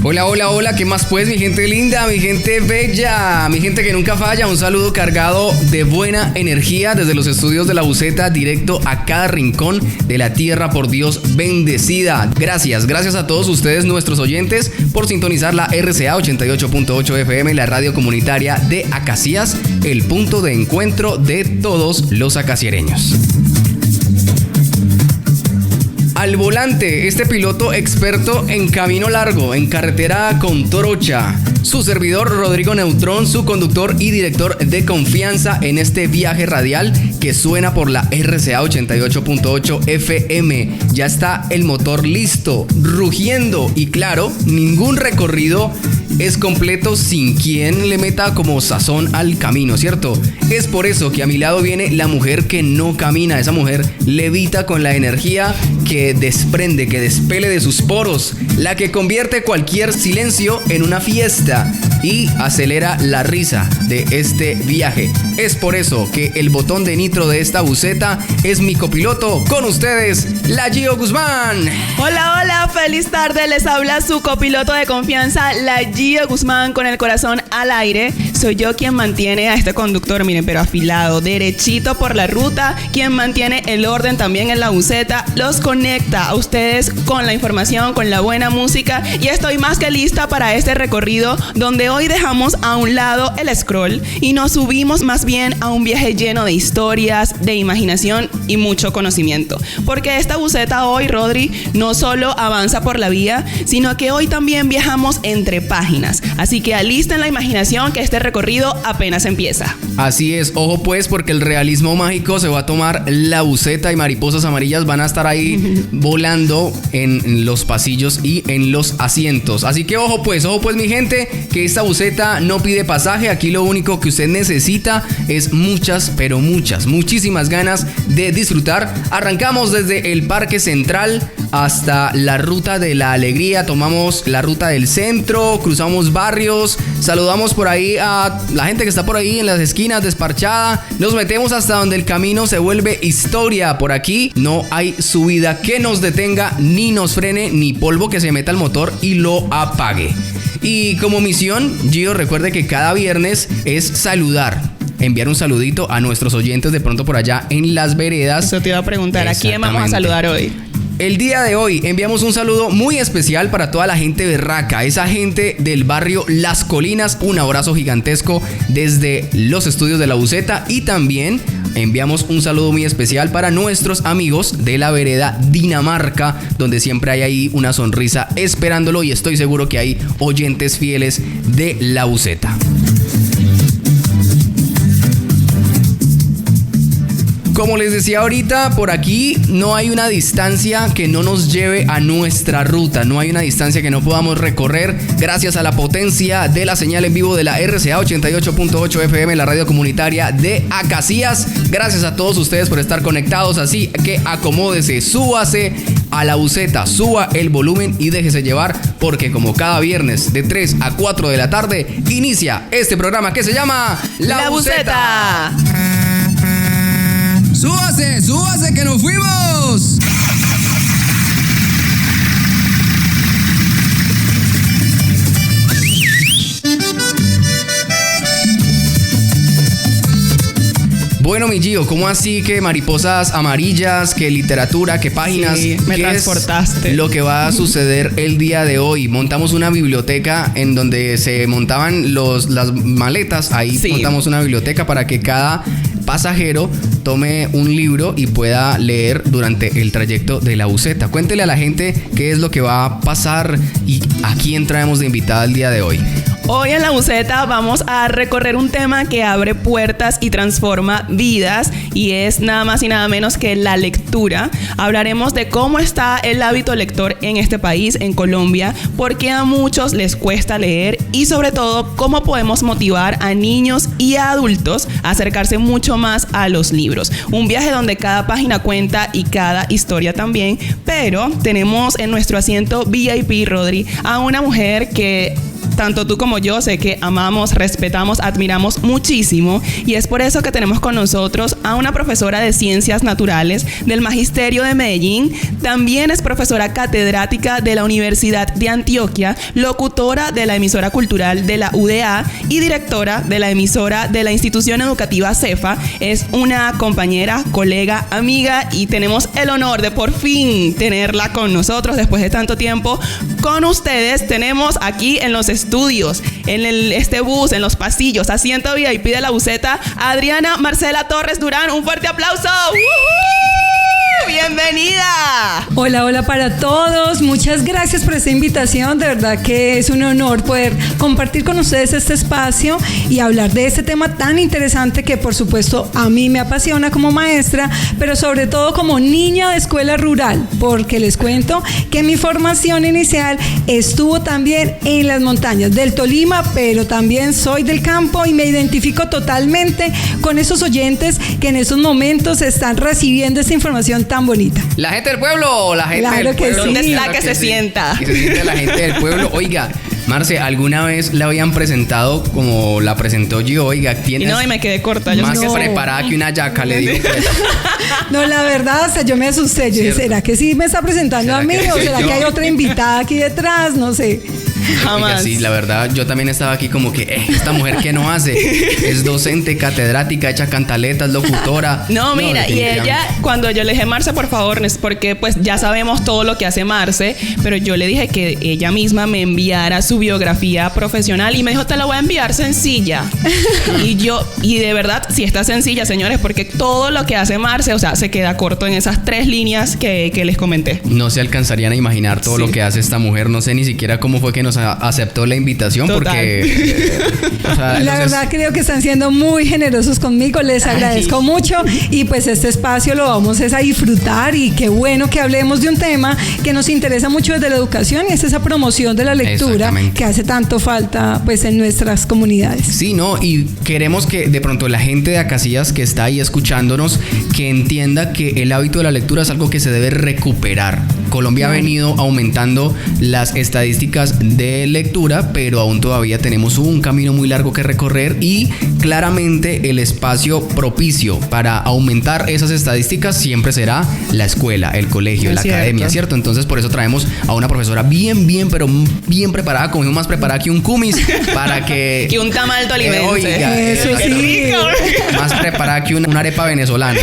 Hola, hola, hola, ¿qué más pues, mi gente linda, mi gente bella, mi gente que nunca falla? Un saludo cargado de buena energía desde los estudios de La Buceta, directo a cada rincón de la tierra, por Dios bendecida. Gracias a todos ustedes, nuestros oyentes, por sintonizar la RCA 88.8 FM, la radio comunitaria de Acacias, el punto de encuentro de todos los acaciereños. Al volante, este piloto experto en camino largo, en carretera con trocha. Su servidor Rodrigo Neutrón, su conductor y director de confianza en este viaje radial que suena por la RCA 88.8 FM. Ya está el motor listo, rugiendo y claro, ningún recorrido es completo sin quien le meta como sazón al camino, ¿cierto? Es por eso que a mi lado viene la mujer que no camina. Esa mujer levita con la energía que desprende, que despele de sus poros, la que convierte cualquier silencio en una fiesta y acelera la risa de este viaje. Es por eso que el botón de nitro de esta buceta es mi copiloto. Con ustedes, la Gio Guzmán. Hola, hola, feliz tarde. Les habla su copiloto de confianza, la Gio Guzmán, con el corazón al aire. Soy yo quien mantiene a este conductor, miren, pero afilado, derechito por la ruta, quien mantiene el orden también en la buceta, los conecta a ustedes con la información, con la buena música, y estoy más que lista para este recorrido donde hoy dejamos a un lado el scroll y nos subimos más bien a un viaje lleno de historias, de imaginación y mucho conocimiento. Porque esta buceta hoy, Rodri, no solo avanza por la vía, sino que hoy también viajamos entre páginas. Así que alisten la imaginación, que este recorrido apenas empieza. Así es, ojo pues, porque el realismo mágico se va a tomar la buceta y mariposas amarillas van a estar ahí volando en los pasillos y en los asientos. Así que ojo pues mi gente, que esta buceta no pide pasaje. Aquí lo único que usted necesita es muchísimas ganas de disfrutar. Arrancamos desde el Parque Central hasta la Ruta de la Alegría. Tomamos la ruta del centro, cruzamos barrios, saludamos por ahí a la gente que está por ahí en las esquinas desparchada. Nos metemos hasta donde el camino se vuelve historia. Por aquí no hay subida que nos detenga, ni nos frene, ni polvo que se meta al motor y lo apague. Y como misión, Gio, recuerde que cada viernes es enviar un saludito a nuestros oyentes de pronto por allá en las veredas. Eso te iba a preguntar, ¿a quién vamos a saludar hoy? El día de hoy enviamos un saludo muy especial para toda la gente berraca, esa gente del barrio Las Colinas. Un abrazo gigantesco desde los estudios de La Buceta, y también enviamos un saludo muy especial para nuestros amigos de la vereda Dinamarca, donde siempre hay ahí una sonrisa esperándolo, y estoy seguro que hay oyentes fieles de La Buceta. Como les decía ahorita, por aquí no hay una distancia que no nos lleve a nuestra ruta, no hay una distancia que no podamos recorrer gracias a la potencia de la señal en vivo de la RCA 88.8 FM, la radio comunitaria de Acacias. Gracias a todos ustedes por estar conectados, así que acomódese, súbase a la buceta, suba el volumen y déjese llevar, porque como cada viernes de 3 a 4 de la tarde inicia este programa que se llama La Buceta. ¡Súbase, que nos fuimos! Bueno, mi Gio, ¿cómo así que mariposas amarillas, que literatura, que páginas? Sí, me transportaste. Es lo que va a suceder el día de hoy? Montamos una biblioteca en donde se montaban las maletas. Ahí sí. Montamos una biblioteca para que cada pasajero tome un libro y pueda leer durante el trayecto de la buceta. Cuéntele a la gente qué es lo que va a pasar y a quién traemos de invitada el día de hoy. Hoy en La Buceta vamos a recorrer un tema que abre puertas y transforma vidas, y es nada más y nada menos que la lectura. Hablaremos de cómo está el hábito lector en este país, en Colombia, por qué a muchos les cuesta leer, y sobre todo cómo podemos motivar a niños y a adultos a acercarse mucho más a los libros. Un viaje donde cada página cuenta y cada historia también, pero tenemos en nuestro asiento VIP, Rodri, a una mujer que tanto tú como yo, sé que amamos, respetamos, admiramos muchísimo, y es por eso que tenemos con nosotros a una profesora de Ciencias Naturales del Magisterio de Medellín. También es profesora catedrática de la Universidad de Antioquia, locutora de la emisora cultural de la UDA y directora de la emisora de la institución educativa CEFA. Es una compañera, colega, amiga, y tenemos el honor de por fin tenerla con nosotros después de tanto tiempo. Con ustedes tenemos aquí en los estudios, en este bus, en los pasillos, asiento VIP de la buseta, Adriana Marcela Torres Durán. Un fuerte aplauso. ¡Woohoo! ¡Bienvenida! Hola para todos. Muchas gracias por esta invitación. De verdad que es un honor poder compartir con ustedes este espacio y hablar de este tema tan interesante que, por supuesto, a mí me apasiona como maestra, pero sobre todo como niña de escuela rural, porque les cuento que mi formación inicial estuvo también en las montañas del Tolima, pero también soy del campo y me identifico totalmente con esos oyentes que en estos momentos están recibiendo esta información tan bonita. La gente del pueblo, la gente Claro del que pueblo. sí. ¿Dónde está Claro que se sí. sienta? Que se siente la gente del pueblo. Oiga, Marce, ¿alguna vez la habían presentado como la presentó yo? Oiga, Y tienes no, y me quedé corta. Yo más sé que preparada que una yaca, le digo. No, la verdad, hasta yo me asusté. Yo dije, Cierto. ¿será que sí me está presentando ¿Será a mí? que ¿O soy será yo? que hay otra invitada aquí detrás? No sé. jamás. Oiga, sí, la verdad, yo también estaba aquí como que, esta mujer, ¿qué no hace? Es docente, catedrática, echa cantaletas, locutora. No, mira, y definitivamente. ella, cuando yo le dije, Marce, por favor, porque pues ya sabemos todo lo que hace Marce, pero yo le dije que ella misma me enviara su biografía profesional y me dijo, te la voy a enviar sencilla. y de verdad, sí está sencilla, señores, porque todo lo que hace Marce, o sea, se queda corto en esas 3 líneas que les comenté. No se alcanzarían a imaginar todo Sí. lo que hace esta mujer. No sé ni siquiera cómo fue que nos aceptó la invitación. Total. Porque o sea, La entonces, verdad creo que están siendo muy generosos conmigo, les agradezco mucho y pues este espacio lo vamos a disfrutar y qué bueno que hablemos de un tema que nos interesa mucho desde la educación y es esa promoción de la lectura Exactamente. que hace tanto falta pues en nuestras comunidades. sí, ¿no? Y queremos que de pronto la gente de Acacias que está ahí escuchándonos, que entienda que el hábito de la lectura es algo que se debe recuperar. Colombia ha venido aumentando las estadísticas de lectura, pero aún todavía tenemos un camino muy largo que recorrer y claramente el espacio propicio para aumentar esas estadísticas siempre será la escuela, el colegio, Es la cierto. academia, ¿cierto? Entonces por eso traemos a una profesora pero bien preparada, como digo, más preparada que un cumis, para que... Que un tamal tolimense. Oiga, Eso ¡Qué sí. rico! más preparada que una arepa venezolana.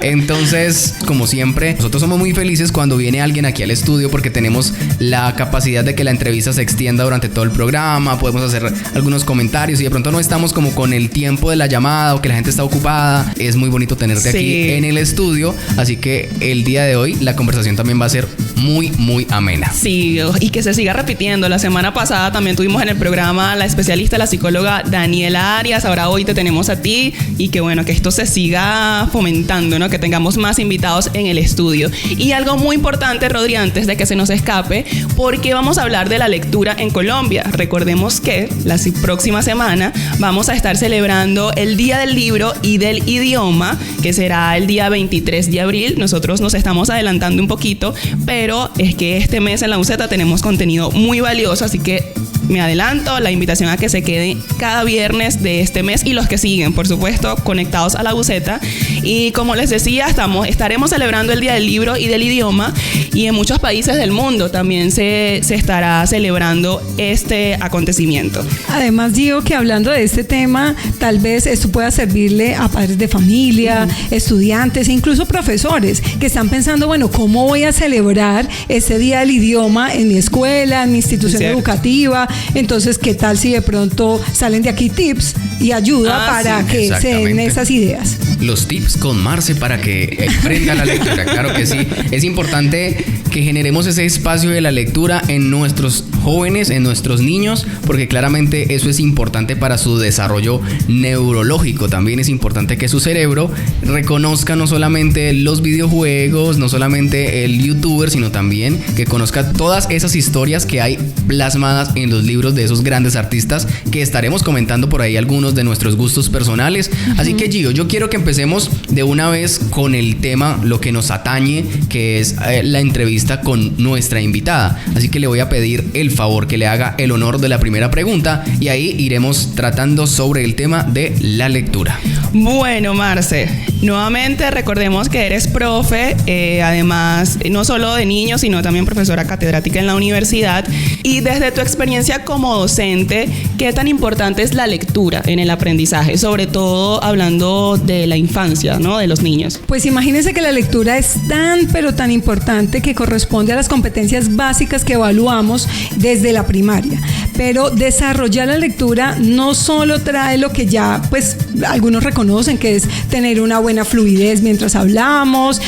Entonces, como siempre, nosotros somos muy felices cuando viene alguien aquí al estudio porque tenemos la capacidad de que la entrevista se extienda durante todo el programa, podemos hacer algunos comentarios y de pronto no estamos como con el tiempo de la llamada o que la gente está ocupada. Es muy bonito tenerte Sí. aquí en el estudio, así que el día de hoy la conversación también va a ser muy amena. Sí, y que se siga repitiendo. La semana pasada también tuvimos en el programa la especialista, la psicóloga Daniela Arias. Ahora hoy te tenemos a ti y que bueno, que esto se siga fomentando, ¿no? Que tengamos más invitados en el estudio. Y algo muy importante, Rodri, antes de que se nos escape, porque vamos a hablar de la lectura en Colombia. Recordemos que la próxima semana vamos a estar celebrando el Día del Libro y del Idioma, que será el día 23 de abril. Nosotros nos estamos adelantando un poquito, pero es que este mes en la UCETA tenemos contenido muy valioso, así que me adelanto la invitación a que se queden cada viernes de este mes y los que siguen, por supuesto, conectados a la buceta. Y como les decía, estaremos celebrando el Día del Libro y del Idioma, y en muchos países del mundo también se estará celebrando este acontecimiento. Además digo que hablando de este tema, tal vez esto pueda servirle a padres de familia, estudiantes e incluso profesores que están pensando, bueno, ¿cómo voy a celebrar este Día del Idioma en mi escuela, en mi institución Cierto. educativa? Entonces, ¿qué tal si de pronto salen de aquí tips y ayuda para sí, que se den exactamente. esas ideas? Los tips con Marce para que aprenda la lectura. Claro que sí. Es importante que generemos ese espacio de la lectura en nuestros jóvenes, en nuestros niños, porque claramente eso es importante para su desarrollo neurológico. También es importante que su cerebro reconozca no solamente los videojuegos, no solamente el youtuber, sino también que conozca todas esas historias que hay plasmadas en los los libros de esos grandes artistas que estaremos comentando por ahí algunos de nuestros gustos personales. Así que Gio, yo quiero que empecemos de una vez con el tema, lo que nos atañe, que es la entrevista con nuestra invitada. Así que le voy a pedir el favor que le haga el honor de la primera pregunta y ahí iremos tratando sobre el tema de la lectura. Bueno, Marce, nuevamente recordemos que eres profe, además no solo de niños, sino también profesora catedrática en la universidad. Y desde tu experiencia como docente, ¿qué tan importante es la lectura en el aprendizaje? Sobre todo hablando de la infancia, ¿no? De los niños. Pues imagínense que la lectura es tan, pero tan importante que corresponde a las competencias básicas que evaluamos desde la primaria. Pero desarrollar la lectura no solo trae lo que ya, pues, algunos reconocen, que es tener una buena fluidez mientras hablamos,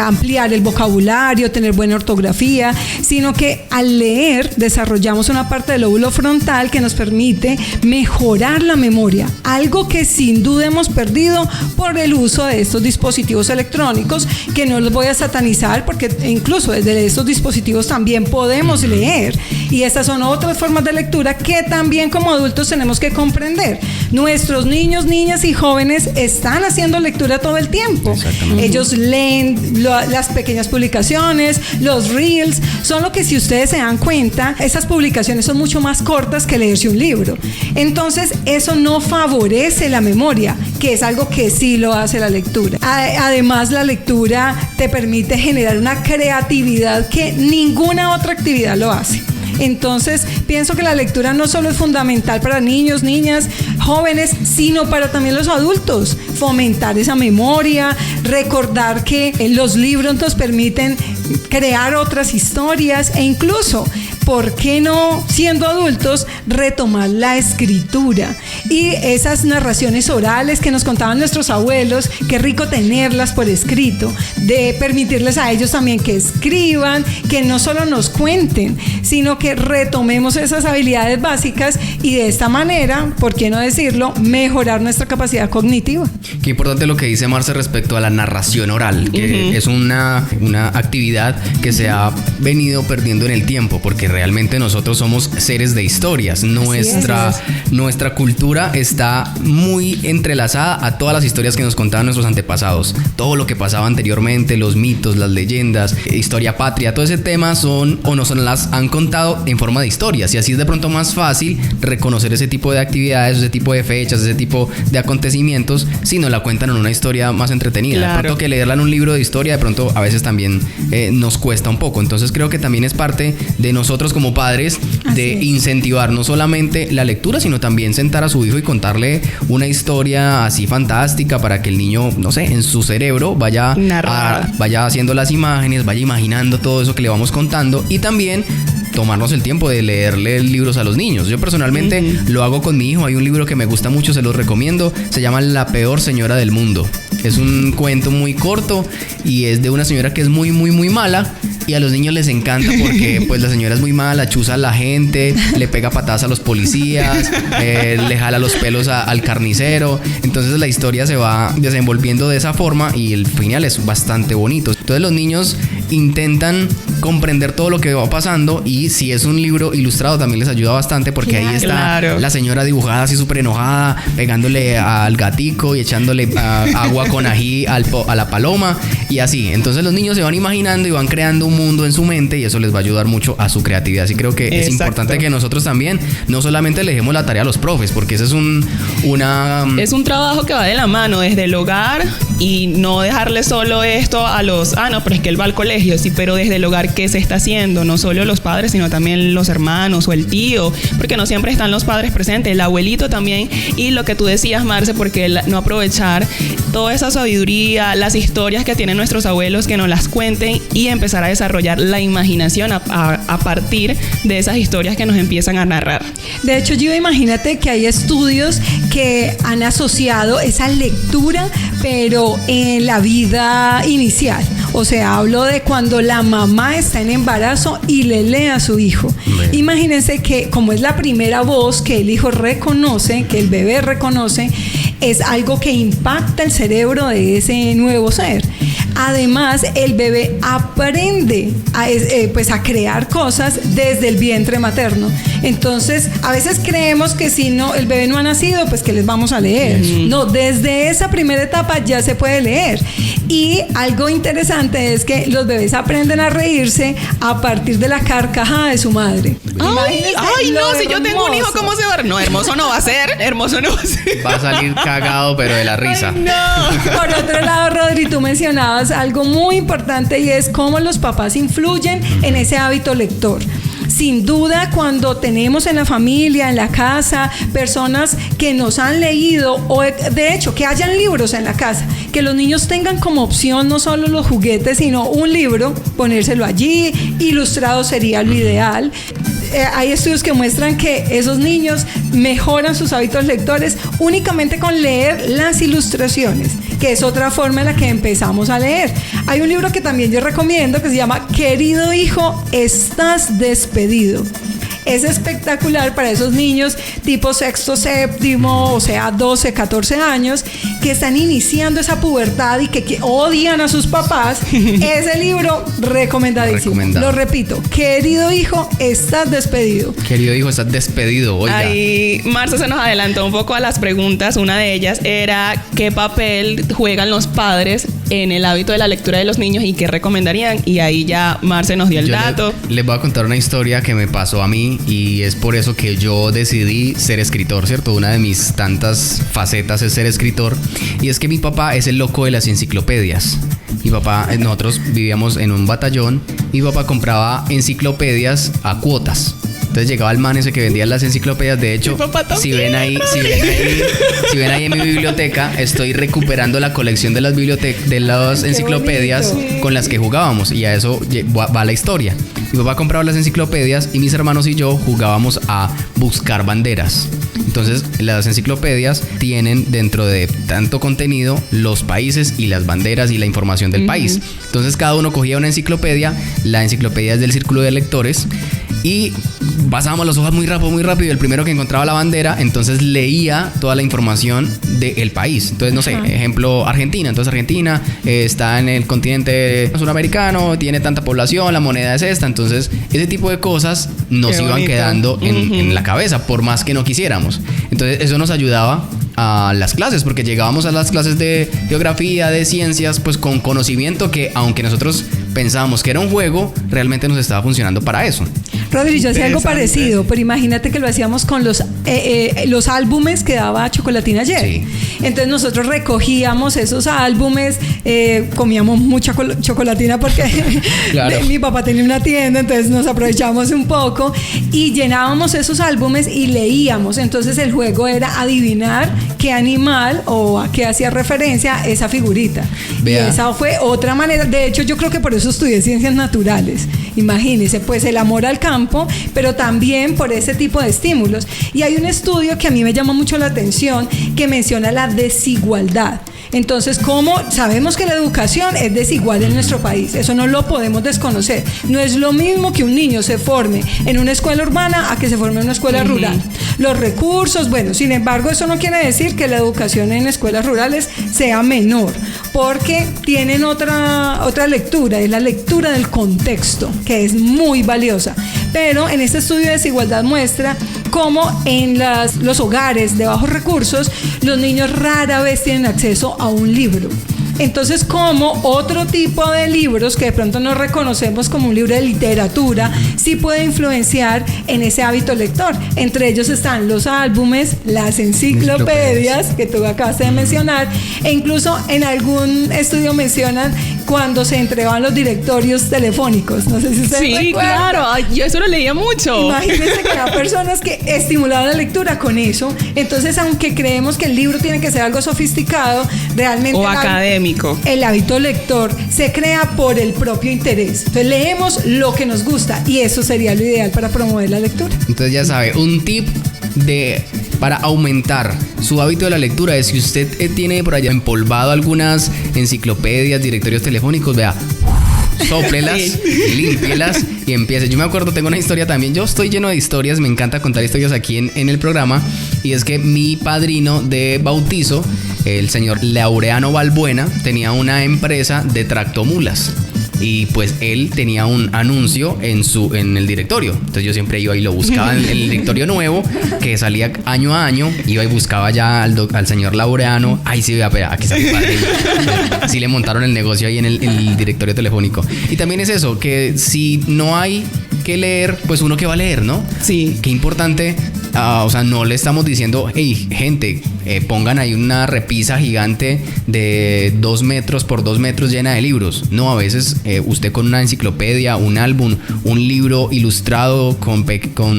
ampliar el vocabulario, tener buena ortografía, sino que al leer desarrollamos una parte del lóbulo frontal que nos permite mejorar la memoria, algo que sin duda hemos perdido por el uso de estos dispositivos electrónicos, que no los voy a satanizar porque incluso desde estos dispositivos también podemos leer, y estas son otras formas de lectura que también como adultos tenemos que comprender. Nuestros niños, niñas y jóvenes están haciendo lectura todo el tiempo. Ellos leen las pequeñas publicaciones, los reels, solo que si ustedes se dan cuenta, esas publicaciones son mucho más cortas que leerse un libro. Entonces, eso no favorece la memoria, que es algo que sí lo hace la lectura. Además, la lectura te permite generar una creatividad que ninguna otra actividad lo hace. Entonces, pienso que la lectura no solo es fundamental para niños, niñas, jóvenes, sino para también los adultos. Fomentar esa memoria, recordar que los libros nos permiten crear otras historias e incluso, ¿por qué no, siendo adultos, retomar la escritura? Y esas narraciones orales que nos contaban nuestros abuelos, qué rico tenerlas por escrito, de permitirles a ellos también que escriban, que no solo nos cuenten, sino que retomemos esas habilidades básicas y de esta manera, ¿por qué no decirlo?, mejorar nuestra capacidad cognitiva. Qué importante lo que dice Marce respecto a la narración oral, que es una actividad que se ha venido perdiendo en el tiempo, porque realmente nosotros somos seres de historias. Nuestra cultura está muy entrelazada a todas las historias que nos contaban nuestros antepasados. Todo lo que pasaba anteriormente, los mitos, las leyendas, historia patria, todo ese tema son o nos las han contado en forma de historias, y así es de pronto más fácil reconocer ese tipo de actividades, ese tipo de fechas, ese tipo de acontecimientos si nos la cuentan en una historia más entretenida. Claro. De pronto que leerla en un libro de historia de pronto a veces también nos cuesta un poco. Entonces creo que también es parte de nosotros como padres de incentivar no solamente la lectura, sino también sentar a su hijo y contarle una historia así fantástica para que el niño, no sé, en su cerebro vaya haciendo las imágenes, vaya imaginando todo eso que le vamos contando, y también tomarnos el tiempo de leerle libros a los niños. Yo personalmente lo hago con mi hijo. Hay un libro que me gusta mucho, se los recomiendo, se llama La peor señora del mundo. Es un cuento muy corto y es de una señora que es muy, muy, muy mala, y a los niños les encanta porque pues la señora es muy mala, chuza a la gente, le pega patadas a los policías, le jala los pelos al carnicero. Entonces la historia se va desenvolviendo de esa forma y el final es bastante bonito. Entonces los niños intentan comprender todo lo que va pasando, y si es un libro ilustrado también les ayuda bastante, porque ahí está la señora dibujada así súper enojada, pegándole al gatico y echándole agua con ají a la paloma y así. Entonces los niños se van imaginando y van creando un mundo en su mente, y eso les va a ayudar mucho a su creatividad. Así creo que es importante que nosotros también no solamente le dejemos la tarea a los profes, porque ese es es un trabajo que va de la mano desde el hogar, y no dejarle solo esto a los no, pero es que él va al colegio, sí, pero desde el hogar, ¿qué se está haciendo? No solo los padres, sino también los hermanos o el tío, porque no siempre están los padres presentes, el abuelito también. Y lo que tú decías, Marce, porque no aprovechar toda esa sabiduría, las historias que tienen nuestros abuelos, que nos las cuenten, y empezar a desarrollar la imaginación a partir de esas historias que nos empiezan a narrar. De hecho, Gio, imagínate que hay estudios que han asociado esa lectura, pero en la vida inicial. O sea, hablo de cuando la mamá está en embarazo y le lee a su hijo. Imagínense que como es la primera voz que el hijo reconoce, que el bebé reconoce, es algo que impacta el cerebro de ese nuevo ser. Además, el bebé aprende a crear cosas desde el vientre materno. Entonces, a veces creemos que si no, el bebé no ha nacido, pues que les vamos a leer. No, desde esa primera etapa ya se puede leer. Y algo interesante es que los bebés aprenden a reírse a partir de la carcajada de su madre. Ay, no, si yo tengo un hijo, ¿cómo se va a ver? No, hermoso no va a ser, hermoso no va a ser. Va a salir cagado, pero de la risa. Ay, no. Por otro lado, Rodri, tú mencionabas algo muy importante y es cómo los papás influyen en ese hábito lector. Sin duda, cuando tenemos en la familia, en la casa, personas que nos han leído o de hecho que hayan libros en la casa, que los niños tengan como opción no solo los juguetes, sino un libro, ponérselo allí, ilustrado sería lo ideal. Hay estudios que muestran que esos niños mejoran sus hábitos lectores únicamente con leer las ilustraciones, que es otra forma en la que empezamos a leer. Hay un libro que también yo recomiendo que se llama Querido hijo, estás despedido. Es espectacular para esos niños tipo sexto, séptimo, o sea, 12, 14 años, que están iniciando esa pubertad y que odian a sus papás. Ese libro, recomendadísimo. Lo repito, Querido hijo, estás despedido. Querido hijo, estás despedido, oiga. Ahí Marce se nos adelantó un poco a las preguntas. Una de ellas era ¿qué papel juegan los padres en el hábito de la lectura de los niños y qué recomendarían? Y ahí ya Marce nos dio el dato. Les voy a contar una historia que me pasó a mí y es por eso que yo decidí ser escritor, ¿cierto? Una de mis tantas facetas es ser escritor, y es que mi papá es el loco de las enciclopedias. Mi papá, nosotros vivíamos en un batallón, mi papá compraba enciclopedias a cuotas. Entonces llegaba el man ese que vendía las enciclopedias. De hecho, si ven ahí en mi biblioteca, estoy recuperando la colección de las enciclopedias con las que jugábamos, y a eso va la historia. Mi papá compraba las enciclopedias y mis hermanos y yo jugábamos a buscar banderas. Entonces, las enciclopedias tienen dentro de tanto contenido los países y las banderas y la información del país. Entonces, cada uno cogía una enciclopedia, la enciclopedia es del círculo de lectores, y pasábamos las hojas muy rápido. El primero que encontraba la bandera, entonces leía toda la información del país. Entonces, no sé, ejemplo, Argentina. Entonces, Argentina está en el continente suramericano, tiene tanta población, la moneda es esta. Entonces, ese tipo de cosas nos iban quedando en la cabeza, por más que no quisiéramos. Entonces, eso nos ayudaba a las clases, porque llegábamos a las clases de geografía, de ciencias, pues con conocimiento que, aunque nosotros pensábamos que era un juego, realmente nos estaba funcionando para eso. Rodri, yo hacía algo parecido, pero imagínate que lo hacíamos con los álbumes que daba Chocolatina ayer. Sí. Entonces nosotros recogíamos esos álbumes, comíamos mucha chocolatina porque claro, mi papá tenía una tienda, entonces nos aprovechábamos un poco y llenábamos esos álbumes y leíamos. Entonces el juego era adivinar qué animal o a qué hacía referencia esa figurita. Vea. Y esa fue otra manera. De hecho, yo creo que por eso estudié ciencias naturales. Imagínense, pues el amor al campo, pero también por ese tipo de estímulos. Y hay un estudio que a mí me llama mucho la atención que menciona la desigualdad. Entonces, ¿cómo sabemos que la educación es desigual en nuestro país? Eso no lo podemos desconocer. No es lo mismo que un niño se forme en una escuela urbana a que se forme en una escuela rural. Los recursos, bueno, sin embargo, eso no quiere decir que la educación en escuelas rurales sea menor, porque tienen otra lectura, es la lectura del contexto, que es muy valiosa. Pero en este estudio de desigualdad muestra cómo en los hogares de bajos recursos los niños rara vez tienen acceso a un libro. Entonces, como otro tipo de libros que de pronto no reconocemos como un libro de literatura, sí puede influenciar en ese hábito lector. Entre ellos están los álbumes, las enciclopedias que tú acabaste de mencionar, e incluso en algún estudio mencionan cuando se entregaban los directorios telefónicos. No sé si ustedes recuerdan. Sí, claro. Ay, yo eso lo leía mucho. Imagínense que hay personas que estimulaban la lectura con eso. Entonces, aunque creemos que el libro tiene que ser algo sofisticado, realmente o académico, el hábito lector se crea por el propio interés. Entonces leemos lo que nos gusta y eso sería lo ideal para promover la lectura. Entonces ya sabe, un tip para aumentar su hábito de la lectura es si usted tiene por allá empolvado algunas enciclopedias, directorios telefónicos, vea, sóplelas, límpielas y empiece. Yo me acuerdo, tengo una historia también. Yo estoy lleno de historias, me encanta contar historias aquí en el programa. Y es que mi padrino de bautizo el señor Laureano Balbuena tenía una empresa de tractomulas. Y pues él tenía un anuncio en el directorio. Entonces yo siempre iba y lo buscaba en el directorio nuevo, que salía año a año. Iba y buscaba ya al señor Laureano. Ay, sí, vea, aquí está mi padre. Sí le montaron el negocio ahí en el directorio telefónico. Y también es eso, que si no hay que leer, pues uno que va a leer, ¿no? Sí. Qué importante. O sea, no le estamos diciendo, hey, gente, pongan ahí una repisa gigante de 2 metros por 2 metros llena de libros. No, a veces usted con una enciclopedia, un álbum, un libro ilustrado con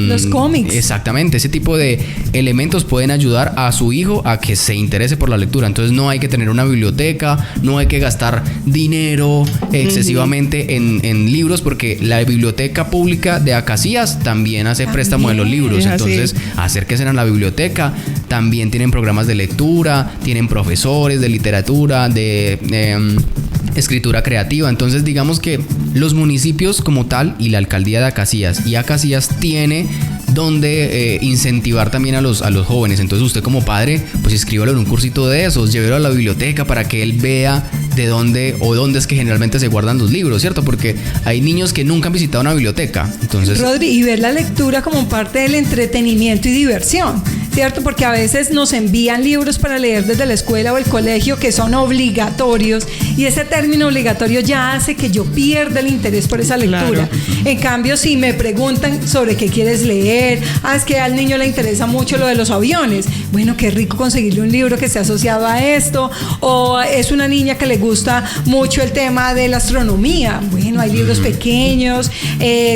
los cómics. Exactamente, ese tipo de elementos pueden ayudar a su hijo a que se interese por la lectura. Entonces no hay que tener una biblioteca, no hay que gastar dinero excesivamente en libros, porque la biblioteca pública de Acacías también hace préstamo de los libros. Entonces acérquense a la biblioteca. También tienen programas de lectura, tienen profesores de literatura, de escritura creativa. Entonces digamos que los municipios como tal y la alcaldía de Acacías tiene donde incentivar también a los jóvenes. Entonces usted como padre, pues inscríbalo en un cursito de esos, llévelo a la biblioteca para que él vea de dónde es que generalmente se guardan los libros, ¿cierto? Porque hay niños que nunca han visitado una biblioteca. Entonces, Rodri, y ver la lectura como parte del entretenimiento y diversión, ¿cierto? Porque a veces nos envían libros para leer desde la escuela o el colegio que son obligatorios, y ese término obligatorio ya hace que yo pierda el interés por esa lectura. Claro. En cambio, si me preguntan sobre qué quieres leer, es que al niño le interesa mucho lo de los aviones, bueno, qué rico conseguirle un libro que esté asociado a esto, o es una niña que le gusta mucho el tema de la astronomía, bueno, hay libros pequeños,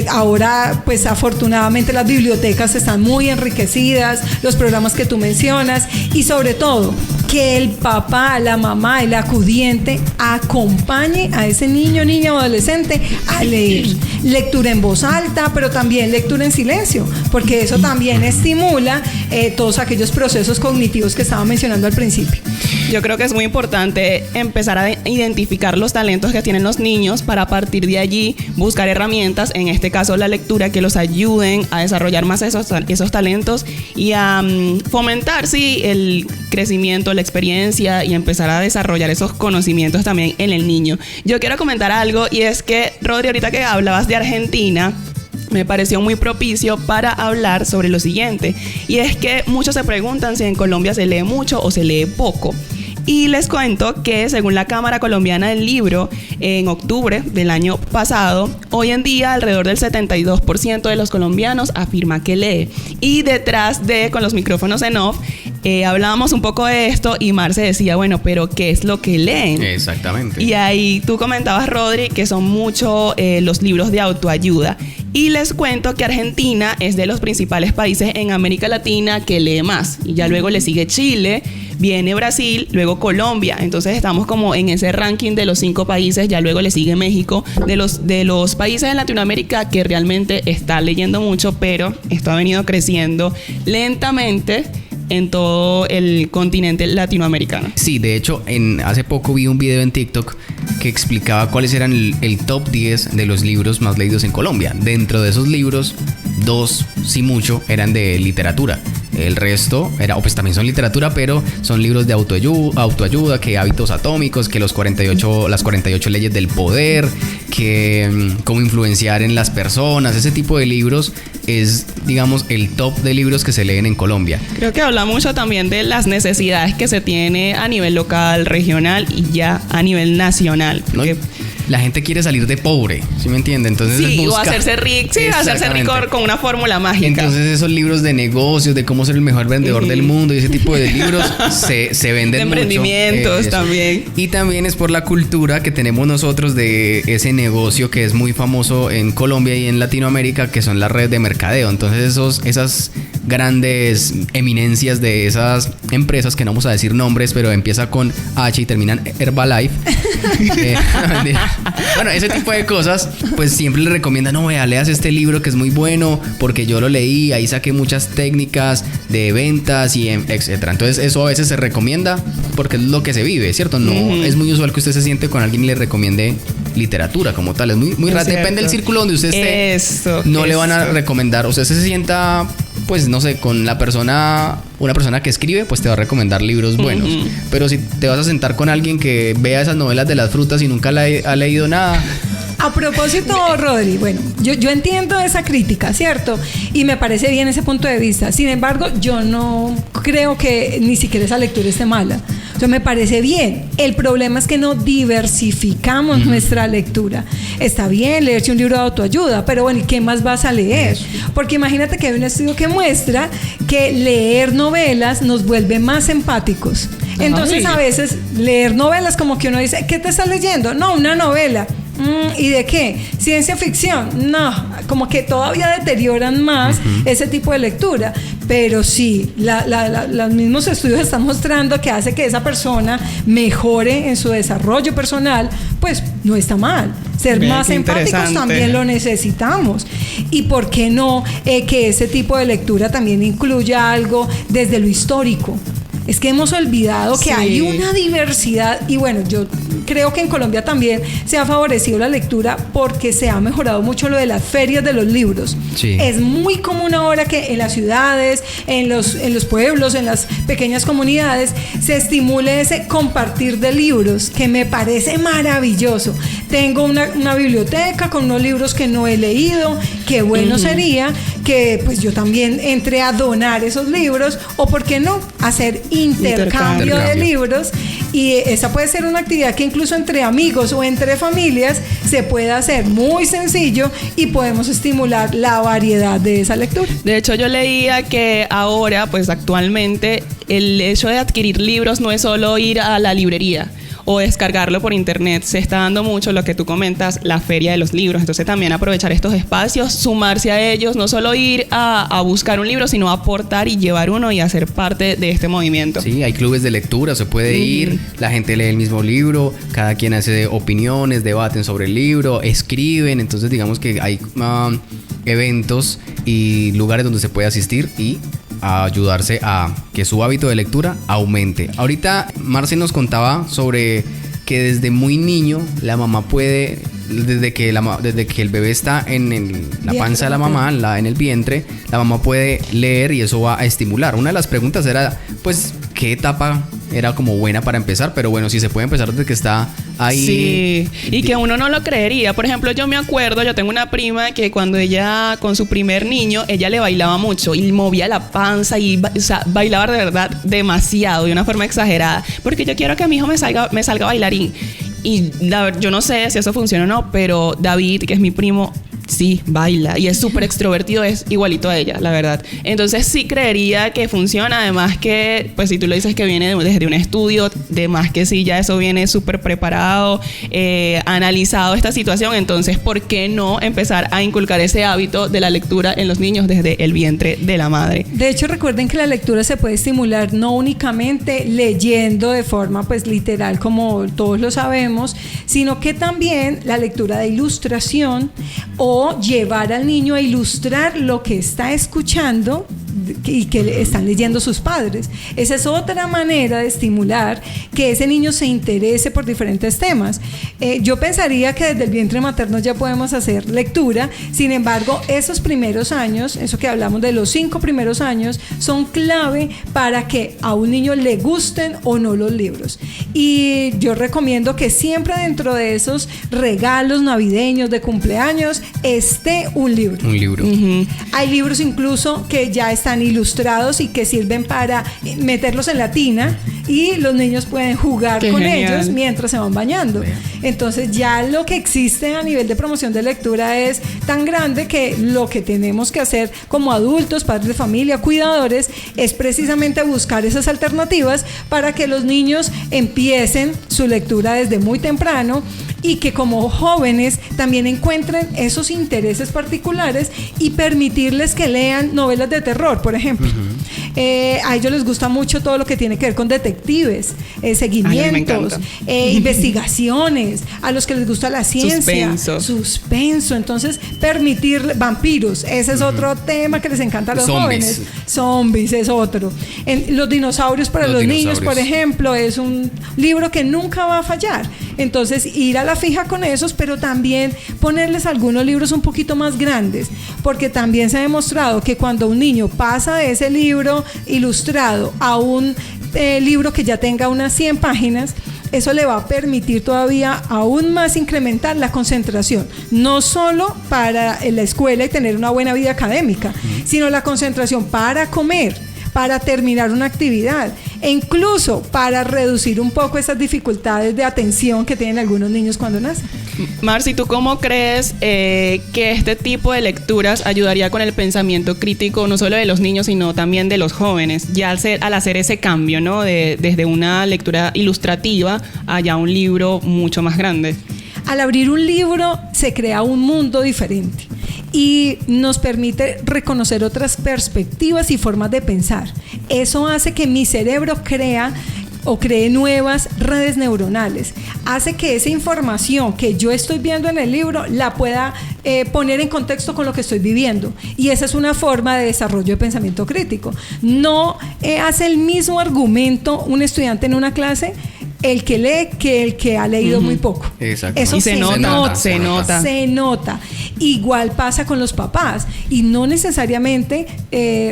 ahora pues afortunadamente las bibliotecas están muy enriquecidas, los programas que tú mencionas, y sobre todo que el papá, la mamá, el acudiente acompañe a ese niño, niña o adolescente a leer. Lectura en voz alta, pero también lectura en silencio, porque eso también estimula todos aquellos procesos cognitivos que estaba mencionando al principio. Yo creo que es muy importante empezar a identificar los talentos que tienen los niños para a partir de allí buscar herramientas, en este caso la lectura, que los ayuden a desarrollar más esos talentos y a fomentar, sí, el crecimiento, la experiencia, y empezar a desarrollar esos conocimientos también en el niño. Yo quiero comentar algo, y es que, Rodri, ahorita que hablabas de Argentina, me pareció muy propicio para hablar sobre lo siguiente, y es que muchos se preguntan si en Colombia se lee mucho o se lee poco. Y les cuento que según la Cámara Colombiana del Libro, en octubre del año pasado, hoy en día alrededor del 72% de los colombianos afirma que lee. Y detrás de, con los micrófonos en off, hablábamos un poco de esto, y Marce decía, bueno, pero ¿qué es lo que leen? Exactamente. Y ahí tú comentabas, Rodri, que son mucho los libros de autoayuda. Y les cuento que Argentina es de los principales países en América Latina que lee más. Y ya luego le sigue Chile, viene Brasil, luego Colombia. Entonces estamos como en ese ranking de los 5 países. Ya luego le sigue México, de los países en Latinoamérica que realmente está leyendo mucho, pero esto ha venido creciendo lentamente en todo el continente latinoamericano. Sí, de hecho, hace poco vi un video en TikTok que explicaba cuáles eran el top 10 de los libros más leídos en Colombia. Dentro de esos libros, 2, si mucho, eran de literatura. El resto pues también son literatura, pero son libros de autoayuda, que hábitos atómicos, que las 48 leyes del poder, que cómo influenciar en las personas. Ese tipo de libros es, digamos, el top de libros que se leen en Colombia. Creo que habla mucho también de las necesidades que se tiene a nivel local, regional y ya a nivel nacional. Porque la gente quiere salir de pobre, ¿sí me entiende? Entonces sí, o hacerse rico, sí, hacerse rico con una fórmula mágica. Entonces esos libros de negocios, de cómo ser el mejor vendedor del mundo y ese tipo de libros se venden de mucho. Emprendimientos también. Y también es por la cultura que tenemos nosotros de ese negocio que es muy famoso en Colombia y en Latinoamérica, que son las redes de mercadeo. Entonces esas grandes eminencias de esas empresas, que no vamos a decir nombres, pero empieza con H y terminan Herbalife. Bueno, ese tipo de cosas, pues siempre le recomiendan, no, vea, leas este libro que es muy bueno, porque yo lo leí, ahí saqué muchas técnicas de ventas y etcétera. Entonces eso a veces se recomienda porque es lo que se vive, ¿cierto? No es muy usual que usted se siente con alguien y le recomiende literatura como tal. Es muy raro. Depende del círculo donde usted esté. Le van a recomendar. Usted se sienta pues no sé, con una persona que escribe, pues te va a recomendar libros buenos. Pero si te vas a sentar con alguien que vea esas novelas de las frutas y nunca ha leído nada. A propósito, Rodri, bueno, yo entiendo esa crítica, ¿cierto? Y me parece bien ese punto de vista. Sin embargo, yo no creo que ni siquiera esa lectura esté mala. O sea, me parece bien. El problema es que no diversificamos nuestra lectura. Está bien leerse un libro de autoayuda, pero bueno, ¿y qué más vas a leer? Porque imagínate que hay un estudio que muestra que leer novelas nos vuelve más empáticos. Entonces, a veces, leer novelas como que uno dice, ¿qué te estás leyendo? No, una novela. ¿Y de qué? ¿Ciencia ficción? No, como que todavía deterioran más ese tipo de lectura. Pero sí, los mismos estudios están mostrando que hace que esa persona mejore en su desarrollo personal, pues no está mal. Ser más empáticos también lo necesitamos. ¿Y por qué no que ese tipo de lectura también incluya algo desde lo histórico? Es que hemos olvidado que hay una diversidad y bueno, yo creo que en Colombia también se ha favorecido la lectura porque se ha mejorado mucho lo de las ferias de los libros. Sí. Es muy común ahora que en las ciudades, en los pueblos, en las pequeñas comunidades, se estimule ese compartir de libros, que me parece maravilloso. Tengo una biblioteca con unos libros que no he leído, qué bueno sería que pues yo también entre a donar esos libros o por qué no, hacer intercambio de libros, y esa puede ser una actividad que incluso entre amigos o entre familias se puede hacer muy sencillo y podemos estimular la variedad de esa lectura. De hecho, yo leía que ahora, pues actualmente, el hecho de adquirir libros no es solo ir a la librería o descargarlo por internet. Se está dando mucho lo que tú comentas, la feria de los libros. Entonces también aprovechar estos espacios, sumarse a ellos, no solo ir a buscar un libro, sino aportar y llevar uno y hacer parte de este movimiento. Sí, hay clubes de lectura, se puede ir, la gente lee el mismo libro, cada quien hace opiniones, debaten sobre el libro, escriben. Entonces digamos que hay eventos y lugares donde se puede asistir y a ayudarse a que su hábito de lectura aumente. Ahorita Marce nos contaba sobre que desde muy niño la mamá puede, desde que el bebé está en la panza de la mamá, en el vientre, la mamá puede leer y eso va a estimular. Una de las preguntas era, pues, ¿qué etapa era como buena para empezar? Pero bueno, si se puede empezar desde que está ahí. Sí, y que uno no lo creería. Por ejemplo, yo me acuerdo, yo tengo una prima que cuando ella, con su primer niño, ella le bailaba mucho y movía la panza y bailaba de verdad demasiado, de una forma exagerada. Porque yo quiero que mi hijo me salga bailarín. Y yo no sé si eso funciona o no, pero David, que es mi primo, sí, baila y es súper extrovertido, es igualito a ella, la verdad. Entonces sí creería que funciona, además que, pues si tú lo dices que viene desde un estudio, de más que sí, ya eso viene súper preparado, analizado esta situación, entonces ¿por qué no empezar a inculcar ese hábito de la lectura en los niños desde el vientre de la madre? De hecho, recuerden que la lectura se puede estimular no únicamente leyendo de forma pues literal como todos lo sabemos, sino que también la lectura de ilustración o llevar al niño a ilustrar lo que está escuchando y que le están leyendo sus padres. Esa es otra manera de estimular que ese niño se interese por diferentes temas. Yo pensaría que desde el vientre materno ya podemos hacer lectura, sin embargo, esos primeros años, eso que hablamos de los 5 primeros años, son clave para que a un niño le gusten o no los libros. Y yo recomiendo que siempre dentro de esos regalos navideños de cumpleaños esté un libro. Un libro. Hay libros incluso que ya están ilustrados y que sirven para meterlos en la tina y los niños pueden jugar con ellos mientras se van bañando. Entonces ya lo que existe a nivel de promoción de lectura es tan grande que lo que tenemos que hacer como adultos, padres de familia, cuidadores, es precisamente buscar esas alternativas para que los niños empiecen su lectura desde muy temprano y que como jóvenes también encuentren esos intereses particulares y permitirles que lean novelas de terror, por ejemplo. A ellos les gusta mucho todo lo que tiene que ver con detectives, seguimientos, investigaciones, a los que les gusta la ciencia, suspenso. Entonces, permitir vampiros, ese es otro tema que les encanta a los jóvenes. Zombies es otro. Los dinosaurios para los niños, por ejemplo, es un libro que nunca va a fallar. Entonces, ir a la fija con esos, pero también ponerles algunos libros un poquito más grandes, porque también se ha demostrado que cuando un niño pasa de ese libro ilustrado a un libro que ya tenga unas 100 páginas, eso le va a permitir todavía aún más incrementar la concentración, no solo para la escuela y tener una buena vida académica, sino la concentración para comer, para terminar una actividad e incluso para reducir un poco esas dificultades de atención que tienen algunos niños cuando nacen. Marci, ¿tú cómo crees que este tipo de lecturas ayudaría con el pensamiento crítico, no solo de los niños, sino también de los jóvenes, ya al hacer ese cambio, ¿no? Desde una lectura ilustrativa a ya un libro mucho más grande? Al abrir un libro se crea un mundo diferente y nos permite reconocer otras perspectivas y formas de pensar. Eso hace que mi cerebro cree nuevas redes neuronales, hace que esa información que yo estoy viendo en el libro la pueda poner en contexto con lo que estoy viviendo, y esa es una forma de desarrollo de pensamiento crítico. No hace el mismo argumento un estudiante en una clase el que lee que el que ha leído muy poco. Exacto. Eso se nota. Igual pasa con los papás, y no necesariamente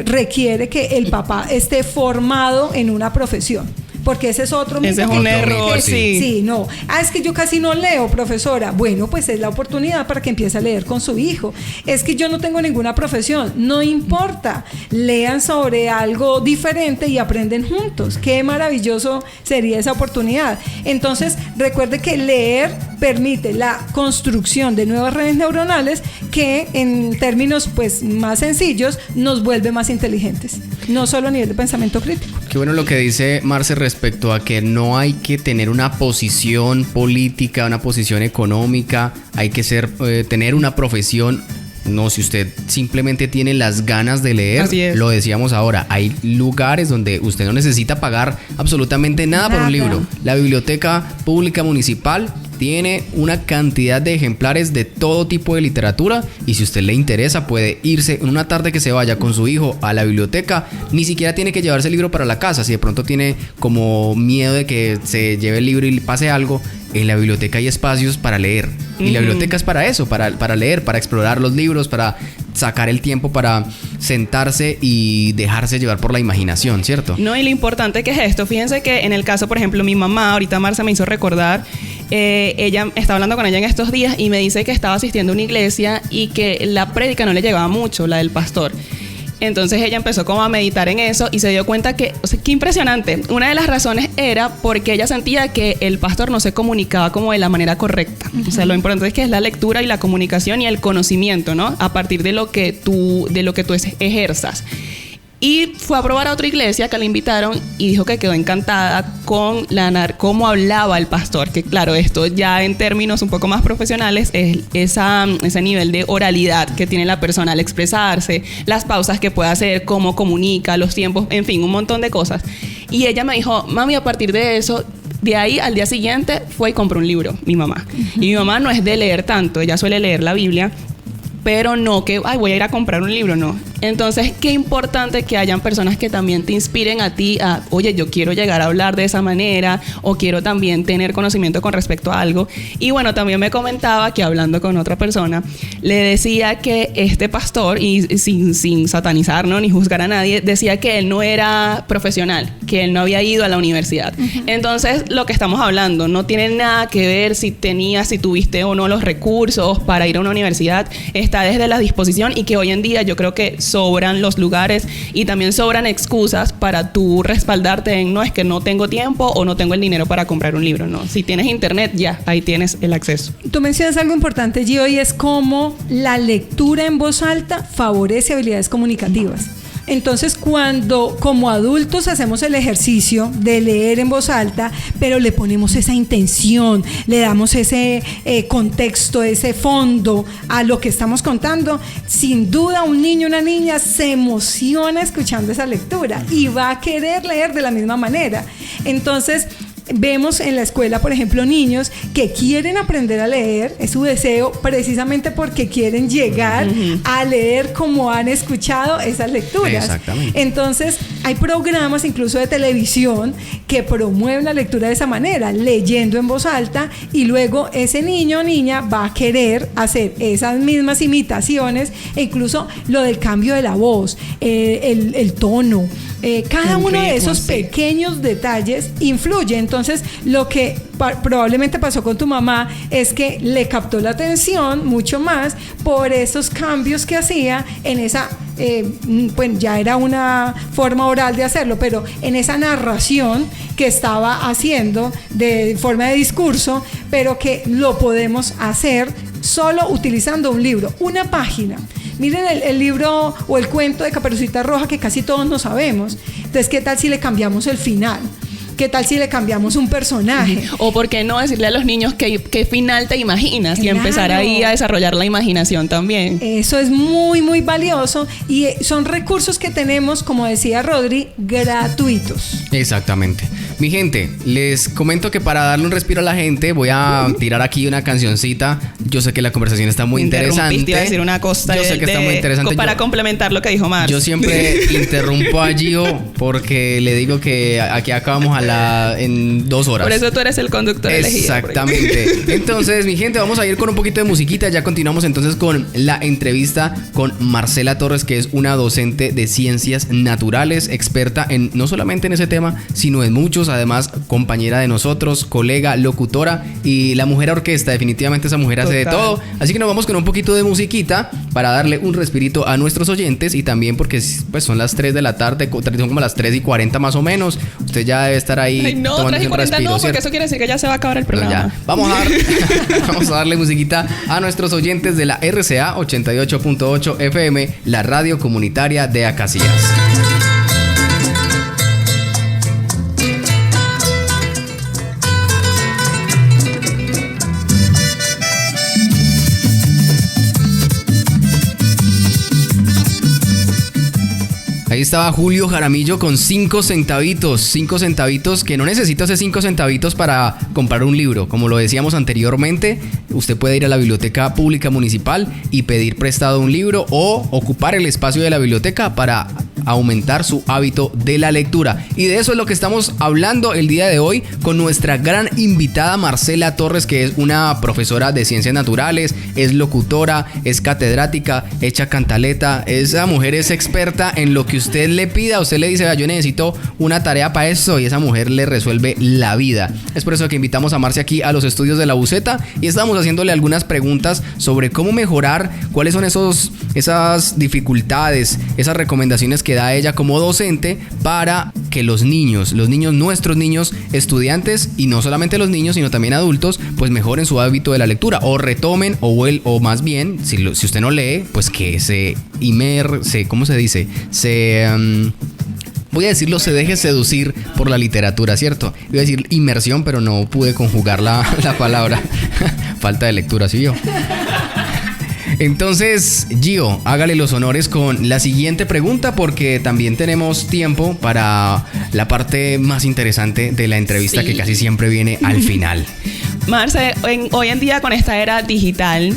requiere que el papá esté formado en una profesión, porque ese es otro mito. Ese es un error, sí. Sí, no. Es que yo casi no leo, profesora. Bueno, pues es la oportunidad para que empiece a leer con su hijo. Es que yo no tengo ninguna profesión. No importa. Lean sobre algo diferente y aprenden juntos. Qué maravilloso sería esa oportunidad. Entonces, recuerde que leer permite la construcción de nuevas redes neuronales que, en términos pues más sencillos, nos vuelve más inteligentes. No solo a nivel de pensamiento crítico. Qué bueno lo que dice Marce respecto a que no hay que tener una posición política, una posición económica, hay que tener una profesión. No, si usted simplemente tiene las ganas de leer, lo decíamos ahora, hay lugares donde usted no necesita pagar absolutamente nada por un libro. La Biblioteca Pública Municipal tiene una cantidad de ejemplares de todo tipo de literatura, y si a usted le interesa puede irse en una tarde que se vaya con su hijo a la biblioteca. Ni siquiera tiene que llevarse el libro para la casa. Si de pronto tiene como miedo de que se lleve el libro y le pase algo, en la biblioteca hay espacios para leer. Y la biblioteca es para eso, para leer, para explorar los libros, para sacar el tiempo para sentarse y dejarse llevar por la imaginación, ¿cierto? No, y lo importante que es esto, fíjense que en el caso, por ejemplo, mi mamá, ahorita Marcia me hizo recordar, ella estaba hablando con ella en estos días y me dice que estaba asistiendo a una iglesia y que la prédica no le llegaba mucho, la del pastor. Entonces ella empezó como a meditar en eso y se dio cuenta que, o sea, qué impresionante. Una de las razones era porque ella sentía que el pastor no se comunicaba como de la manera correcta. O sea, lo importante es que es la lectura y la comunicación y el conocimiento, ¿no? A partir de lo que tú ejerzas. Y fue a probar a otra iglesia que la invitaron y dijo que quedó encantada con cómo hablaba el pastor. Que claro, esto ya en términos un poco más profesionales es ese nivel de oralidad que tiene la persona al expresarse, las pausas que puede hacer, cómo comunica, los tiempos, en fin, un montón de cosas. Y ella me dijo, mami, a partir de eso, de ahí al día siguiente fue y compró un libro, mi mamá. Y mi mamá no es de leer tanto, ella suele leer la Biblia, pero no que, voy a ir a comprar un libro, no. Entonces, qué importante que hayan personas que también te inspiren a ti a, oye, yo quiero llegar a hablar de esa manera, o quiero también tener conocimiento con respecto a algo. Y bueno, también me comentaba que hablando con otra persona, le decía que este pastor, y sin satanizar, ¿no?, ni juzgar a nadie, decía que él no era profesional, que él no había ido a la universidad. Entonces, lo que estamos hablando no tiene nada que ver si tuviste o no los recursos para ir a una universidad, está desde la disposición, y que hoy en día yo creo que sobran los lugares y también sobran excusas para tú respaldarte en, no, es que no tengo tiempo o no tengo el dinero para comprar un libro, no. Si tienes internet, ya, ahí tienes el acceso. Tú mencionas algo importante, Gio, y es cómo la lectura en voz alta favorece habilidades comunicativas. Entonces, cuando como adultos hacemos el ejercicio de leer en voz alta, pero le ponemos esa intención, le damos ese contexto, ese fondo a lo que estamos contando, sin duda un niño o una niña se emociona escuchando esa lectura y va a querer leer de la misma manera. Entonces, vemos en la escuela, por ejemplo, niños que quieren aprender a leer, es su deseo, precisamente porque quieren llegar a leer como han escuchado esas lecturas. Exactamente. Entonces, hay programas incluso de televisión que promueven la lectura de esa manera, leyendo en voz alta, y luego ese niño o niña va a querer hacer esas mismas imitaciones, e incluso lo del cambio de la voz, el tono, cada uno de esos pequeños detalles influye. Entonces, lo que probablemente pasó con tu mamá es que le captó la atención mucho más por esos cambios que hacía en esa, pues ya era una forma oral de hacerlo, pero en esa narración que estaba haciendo de forma de discurso, pero que lo podemos hacer solo utilizando un libro, una página. Miren el libro o el cuento de Caperucita Roja, que casi todos no sabemos. Entonces, ¿qué tal si le cambiamos el final? ¿Qué tal si le cambiamos un personaje? O por qué no decirle a los niños qué final te imaginas, claro, y empezar ahí a desarrollar la imaginación también. Eso es muy, muy valioso, y son recursos que tenemos, como decía Rodri, gratuitos. Exactamente. Mi gente, les comento que para darle un respiro a la gente voy a tirar aquí una cancioncita. Yo sé que la conversación está muy interesante. Iba a decir una cosa yo sé que está muy interesante. Para complementar lo que dijo Mar. Yo siempre interrumpo a Gio porque le digo que aquí acabamos en 2 horas. Por eso tú eres el conductor elegido. Exactamente. Entonces, mi gente, vamos a ir con un poquito de musiquita. Ya continuamos entonces con la entrevista con Marcela Torres, que es una docente de ciencias naturales, experta en no solamente en ese tema, sino en muchos. Además, compañera de nosotros, colega, locutora y la mujer orquesta. Definitivamente esa mujer hace de todo. Así que nos vamos con un poquito de musiquita para darle un respirito a nuestros oyentes, y también porque pues son las 3 de la tarde, son como las 3:40 más o menos. Usted ya debe estar ahí. Ay, no, 3:40 respiro, no, porque eso quiere decir que ya se va a acabar el programa. No, vamos a darle musiquita a nuestros oyentes de la RCA 88.8 FM, la radio comunitaria de Acacias. Ahí estaba Julio Jaramillo con 5 centavitos. 5 centavitos, que no necesita hacer 5 centavitos para comprar un libro. Como lo decíamos anteriormente, usted puede ir a la biblioteca pública municipal y pedir prestado un libro, o ocupar el espacio de la biblioteca para aumentar su hábito de la lectura. Y de eso es lo que estamos hablando el día de hoy con nuestra gran invitada Marcela Torres, que es una profesora de ciencias naturales, es locutora, es catedrática, echa cantaleta. Esa mujer es experta en lo que usted le pida. Usted le dice, yo necesito una tarea para eso, y esa mujer le resuelve la vida. Es por eso que invitamos a Marce aquí a los estudios de la Buceta, y estamos haciéndole algunas preguntas sobre cómo mejorar, cuáles son esas dificultades, esas recomendaciones que da ella como docente para que los niños, nuestros niños estudiantes, y no solamente los niños sino también adultos, pues mejoren su hábito de la lectura, o retomen, o más bien, si usted no lee, pues que ¿cómo se dice? Voy a decirlo, se deje seducir por la literatura, ¿cierto? Iba a decir inmersión, pero no pude conjugar la palabra. Falta de lectura, ¿sí yo? Entonces, Gio, hágale los honores con la siguiente pregunta, porque también tenemos tiempo para la parte más interesante de la entrevista, sí, que casi siempre viene al final. Marce, hoy en día, con esta era digital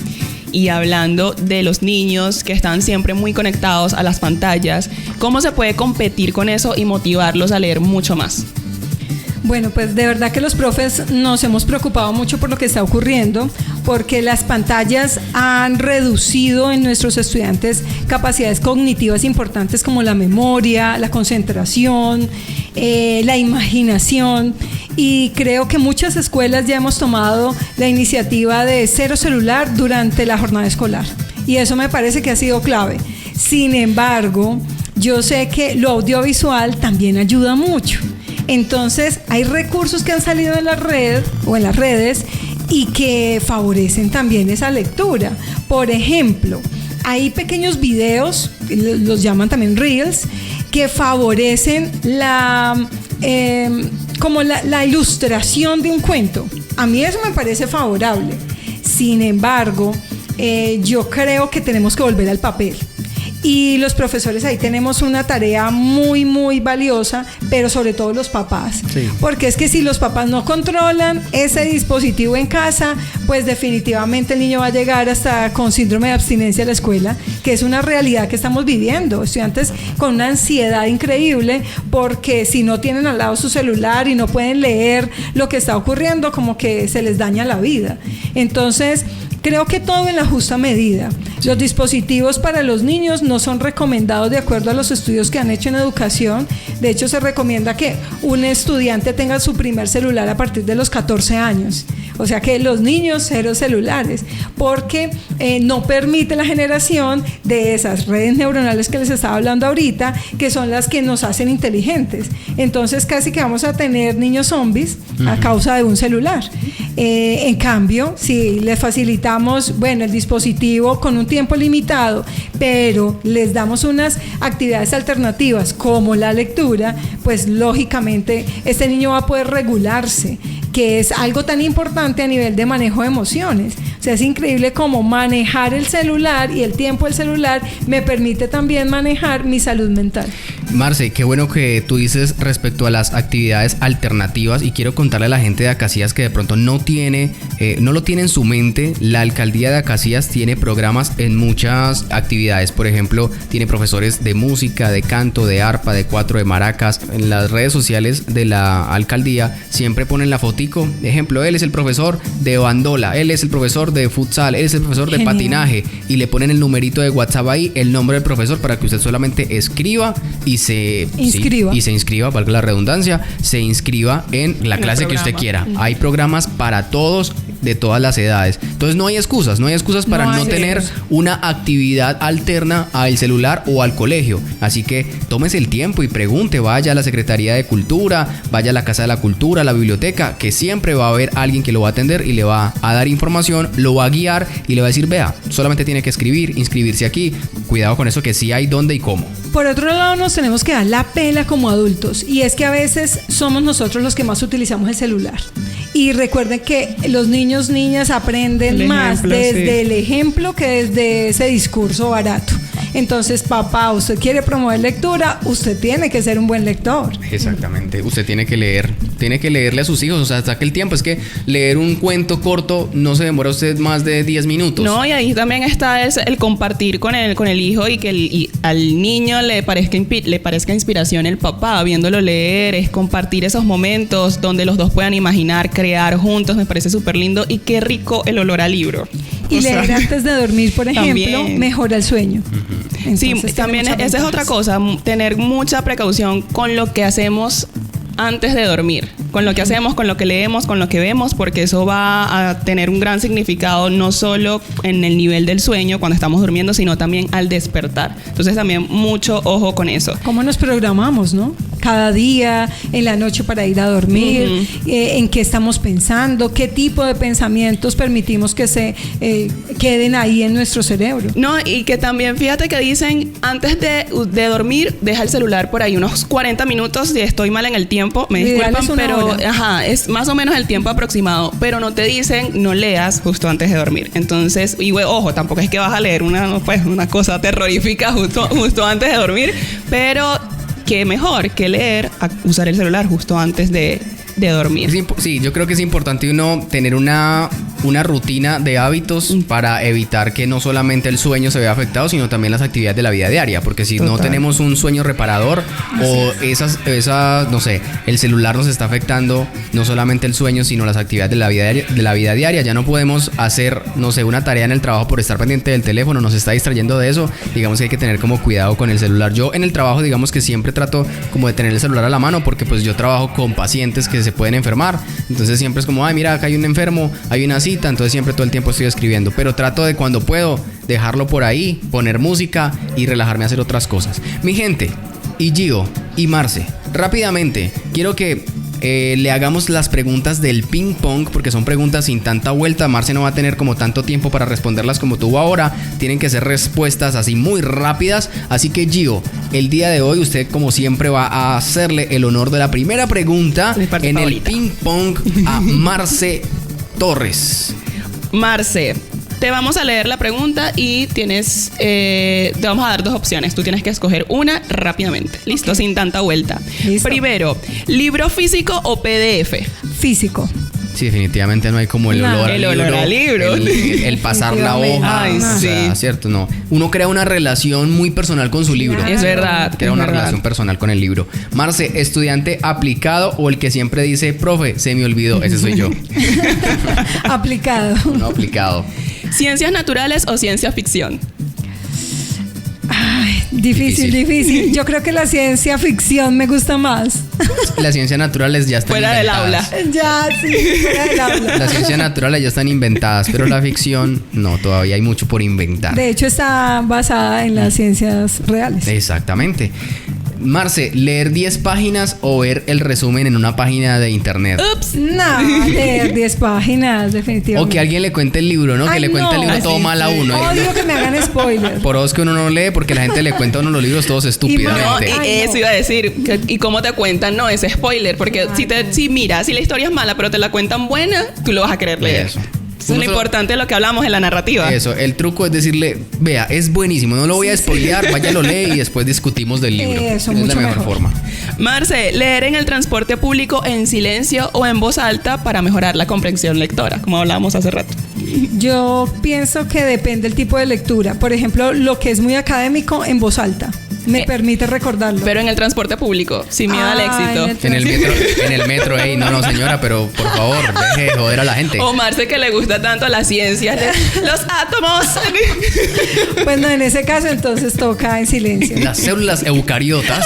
y hablando de los niños que están siempre muy conectados a las pantallas, ¿cómo se puede competir con eso y motivarlos a leer mucho más? Bueno, pues de verdad que los profes nos hemos preocupado mucho por lo que está ocurriendo, porque las pantallas han reducido en nuestros estudiantes capacidades cognitivas importantes como la memoria, la concentración, la imaginación, y creo que muchas escuelas ya hemos tomado la iniciativa de 0 celular durante la jornada escolar, y eso me parece que ha sido clave. Sin embargo, yo sé que lo audiovisual también ayuda mucho. Entonces, hay recursos que han salido en la red o en las redes y que favorecen también esa lectura. Por ejemplo, hay pequeños videos, los llaman también reels, que favorecen la ilustración de un cuento. A mí eso me parece favorable. Sin embargo, yo creo que tenemos que volver al papel. Y los profesores ahí tenemos una tarea muy, muy valiosa, pero sobre todo los papás. Sí. Porque es que si los papás no controlan ese dispositivo en casa, pues definitivamente el niño va a llegar hasta con síndrome de abstinencia a la escuela, que es una realidad que estamos viviendo. Estudiantes con una ansiedad increíble porque si no tienen al lado su celular y no pueden leer lo que está ocurriendo, como que se les daña la vida. Entonces, creo que todo en la justa medida. Los dispositivos para los niños no son recomendados de acuerdo a los estudios que han hecho en educación. De hecho, se recomienda que un estudiante tenga su primer celular a partir de los 14 años. O sea que los niños, 0 celulares, porque no permite la generación de esas redes neuronales que les estaba hablando ahorita, que son las que nos hacen inteligentes. Entonces casi que vamos a tener niños zombies a causa de un celular. En cambio, si les facilitamos, bueno, el dispositivo con un tiempo limitado, pero les damos unas actividades alternativas como la lectura, pues lógicamente este niño va a poder regularse, que es algo tan importante a nivel de manejo de emociones. O sea, es increíble cómo manejar el celular y el tiempo del celular me permite también manejar mi salud mental. Marce, qué bueno que tú dices respecto a las actividades alternativas, y quiero contarle a la gente de Acacías que de pronto no lo tiene en su mente. La alcaldía de Acacías tiene programas en muchas actividades. Por ejemplo, tiene profesores de música, de canto, de arpa, de cuatro, de maracas. En las redes sociales de la alcaldía siempre ponen la fotico. Ejemplo, él es el profesor de bandola, él es el profesor de futsal, él es el profesor de patinaje, y le ponen el numerito de WhatsApp ahí, el nombre del profesor, para que usted solamente escriba y se inscriba, valga la redundancia, se inscriba en la clase que usted quiera. Hay programas para todos, de todas las edades. Entonces no hay excusas para no tener una actividad alterna al celular o al colegio. Así que tómese el tiempo y pregunte, vaya a la Secretaría de Cultura, vaya a la Casa de la Cultura, a la biblioteca, que siempre va a haber alguien que lo va a atender y le va a dar información, lo va a guiar y le va a decir, vea, solamente tiene que inscribirse aquí. Cuidado con eso, que sí hay dónde y cómo. Por otro lado, nos tenemos que dar la pela como adultos, y es que a veces somos nosotros los que más utilizamos el celular. Y recuerden que los niños, niñas aprenden más desde el ejemplo que desde ese discurso barato. Entonces, papá, usted quiere promover lectura, usted tiene que ser un buen lector. Exactamente, usted tiene que leerle a sus hijos, o sea, saque el tiempo. Es que leer un cuento corto no se demora usted más de 10 minutos. No, y ahí también está el compartir con el hijo, y que al niño le parezca inspiración el papá viéndolo leer. Es compartir esos momentos donde los dos puedan imaginar, crear juntos. Me parece súper lindo, y qué rico el olor al libro. Y leer antes de dormir, por ejemplo, también mejora el sueño. Sí, también esa es otra cosa, tener mucha precaución con lo que hacemos antes de dormir, con lo que hacemos, con lo que leemos, con lo que vemos, porque eso va a tener un gran significado no solo en el nivel del sueño cuando estamos durmiendo, sino también al despertar. Entonces también mucho ojo con eso. ¿Cómo nos programamos, no? Cada día, en la noche para ir a dormir, en qué estamos pensando, qué tipo de pensamientos permitimos que se queden ahí en nuestro cerebro. No, y que también fíjate que dicen antes de dormir, deja el celular por ahí unos 40 minutos, si estoy mal en el tiempo, me disculpan, pero es más o menos el tiempo aproximado, pero no te dicen no leas justo antes de dormir. Entonces, y ojo, tampoco es que vas a leer una cosa terrorífica justo antes de dormir, pero qué mejor que leer a usar el celular justo antes de dormir. Sí, yo creo que es importante uno tener una rutina de hábitos para evitar que no solamente el sueño se vea afectado, sino también las actividades de la vida diaria, porque si no tenemos un sueño reparador, o esas no sé, el celular nos está afectando no solamente el sueño, sino las actividades de la vida diaria. Ya no podemos hacer, no sé, una tarea en el trabajo por estar pendiente del teléfono, nos está distrayendo de eso. Digamos que hay que tener como cuidado con el celular. Yo en el trabajo, digamos que siempre trato como de tener el celular a la mano, porque pues yo trabajo con pacientes que se pueden enfermar. Entonces siempre es como, ay, mira, acá hay un enfermo, hay una cita. Entonces siempre todo el tiempo estoy escribiendo, pero trato de, cuando puedo, dejarlo por ahí, poner música y relajarme a hacer otras cosas. Mi gente, y Gio y Marce, rápidamente quiero que le hagamos las preguntas del ping pong, porque son preguntas sin tanta vuelta. Marce no va a tener como tanto tiempo para responderlas como tuvo ahora. Tienen que ser respuestas así muy rápidas. Así que, Gio, el día de hoy usted, como siempre, va a hacerle el honor de la primera pregunta en el ping pong a Marce Torres. Marce, Te vamos a leer la pregunta y te vamos a dar 2 opciones. Tú tienes que escoger una rápidamente. ¿Listo? Ok. Sin tanta vuelta. Listo. Primero, ¿libro físico o PDF? Físico. Sí, definitivamente no hay como el No, olor el al olor libro. al libro. El pasar la Definitivamente. hoja. Ay, o sea, sí. cierto, no. Uno crea una relación muy personal con su libro. Claro. Es verdad. Crea es una verdad. relación personal con el libro. Marce, ¿estudiante aplicado o el que siempre dice, profe, se me olvidó? Ese soy yo. Aplicado. No aplicado. ¿Ciencias naturales o ciencia ficción? Ay, difícil. Yo creo que la ciencia ficción me gusta más. Las ciencias naturales ya están Fuera del inventadas. aula. Ya, sí, fuera del aula. Las ciencias naturales ya están inventadas, pero la ficción no, todavía hay mucho por inventar. De hecho, está basada en las ciencias reales. Exactamente. Marce, ¿leer 10 páginas o ver el resumen en una página de internet? Ups. No, leer 10 páginas, definitivamente. O que alguien le cuente el libro, ¿no? Que Ay, le cuente el libro no, todo sí, mal a sí. uno. Odio que me hagan spoiler. Por eso es que uno no lee porque la gente le cuenta a uno los libros todos No, estúpidamente. Ay, eso no. iba a decir. ¿Y cómo te cuentan? No, es spoiler. Porque si la historia es mala, pero te la cuentan buena, tú lo vas a querer leer. Eso. Eso es lo Uno importante de lo que hablamos en la narrativa. Eso, el truco es decirle, vea, es buenísimo, no lo voy a spoilear, vaya lo lee y después discutimos del libro. Eso, es la mucho mejor mejor. forma. Marce, leer en el transporte público en silencio o en voz alta para mejorar la comprensión lectora, como hablábamos hace rato. Yo pienso que depende del tipo de lectura. Por ejemplo, lo que es muy académico en voz alta. Me permite recordarlo. Pero en el transporte público, sin miedo al Ah, éxito. En el metro, ey, no, señora, pero por favor, deje de joder a la gente. O Marce, que le gusta tanto la ciencia, los átomos. Pues no, en ese caso entonces toca en silencio. Las células eucariotas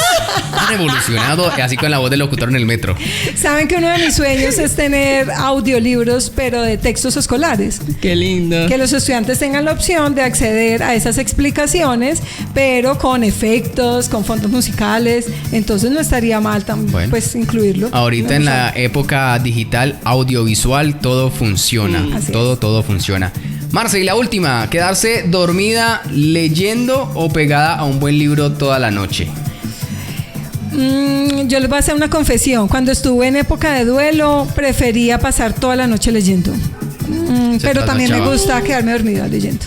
han evolucionado así con la voz del locutor en el metro. Saben que uno de mis sueños es tener audiolibros, pero de textos escolares. Qué lindo. Que los estudiantes tengan la opción de acceder a esas explicaciones, pero con efectos, con fondos musicales. Entonces no estaría mal Bueno. pues incluirlo. Ahorita en la época digital, audiovisual, todo funciona. Así Todo funciona. Marce, y la última, ¿quedarse dormida leyendo o pegada a un buen libro toda la noche? Yo les voy a hacer una confesión. Cuando estuve en época de duelo, prefería pasar toda la noche leyendo. Pero también me trasnochaba. gusta quedarme dormida leyendo.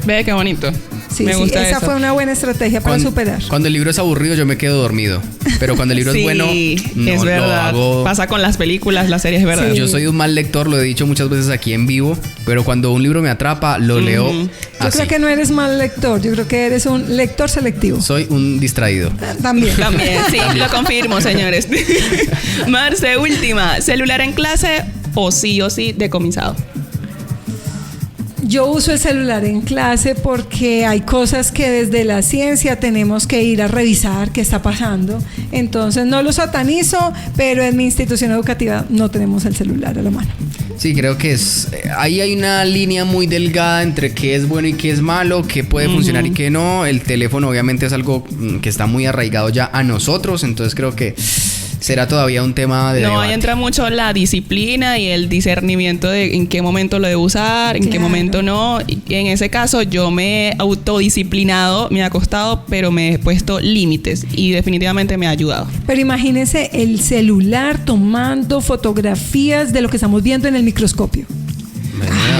Ve qué bonito. Sí, Me gusta esa eso. fue una buena estrategia para superar. Cuando el libro es aburrido, yo me quedo dormido. Pero cuando el libro Sí, es bueno, no es lo verdad. hago. Pasa con las películas, las series, es verdad. Sí. Yo soy un mal lector, lo he dicho muchas veces aquí en vivo, pero cuando un libro me atrapa, lo leo Yo así. creo que no eres mal lector, yo creo que eres un lector selectivo. Soy un distraído. También. También, sí, lo confirmo, señores. Marce, última. ¿Celular en clase o sí decomisado? Yo uso el celular en clase porque hay cosas que desde la ciencia tenemos que ir a revisar qué está pasando. Entonces no lo satanizo, pero en mi institución educativa no tenemos el celular a la mano. Sí, creo que ahí hay una línea muy delgada entre qué es bueno y qué es malo, qué puede funcionar y qué no. El teléfono obviamente es algo que está muy arraigado ya a nosotros, entonces creo que será todavía un tema de No, debate. ahí entra mucho la disciplina y el discernimiento de en qué momento lo debo usar, en qué Claro. momento no. Y en ese caso yo me he autodisciplinado, me ha costado, pero me he puesto límites y definitivamente me ha ayudado. Pero imagínense el celular tomando fotografías de lo que estamos viendo en el microscopio.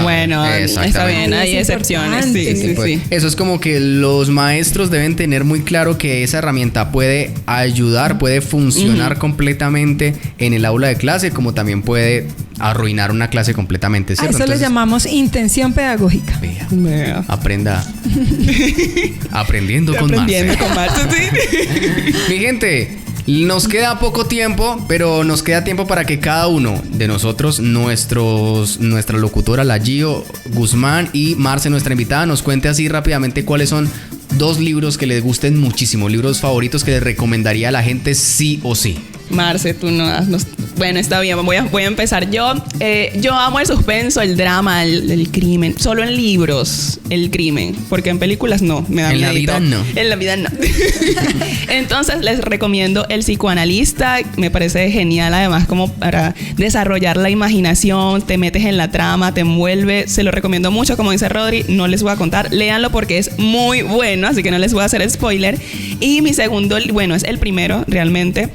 Bueno, está bien, hay Es excepciones. Sí, importante. sí, Pues, sí. eso es como que los maestros deben tener muy claro que esa herramienta puede ayudar, puede funcionar completamente en el aula de clase, como también puede arruinar una clase completamente, A ¿cierto? eso le Entonces, llamamos intención pedagógica. vea, Vea. aprenda. Aprendiendo con Aprendiendo Marce. con Marce, sí. Mi gente, nos queda poco tiempo, pero nos queda tiempo para que cada uno de nosotros, nuestra locutora, la Gio Guzmán y Marce, nuestra invitada, nos cuente así rápidamente cuáles son 2 libros que les gusten muchísimo, libros favoritos que les recomendaría a la gente sí o sí. Marce, tú no has... Bueno, está bien, voy a empezar yo. Yo amo el suspenso, el drama, el crimen. Solo en libros, el crimen. Porque en películas no, me da En la miedito. vida no. En la vida no. Entonces les recomiendo El psicoanalista. Me parece genial, además, como para desarrollar la imaginación. Te metes en la trama, te envuelve. Se lo recomiendo mucho, como dice Rodri. No les voy a contar. Léanlo porque es muy bueno, así que no les voy a hacer spoiler. Y mi segundo, bueno, es el primero, realmente.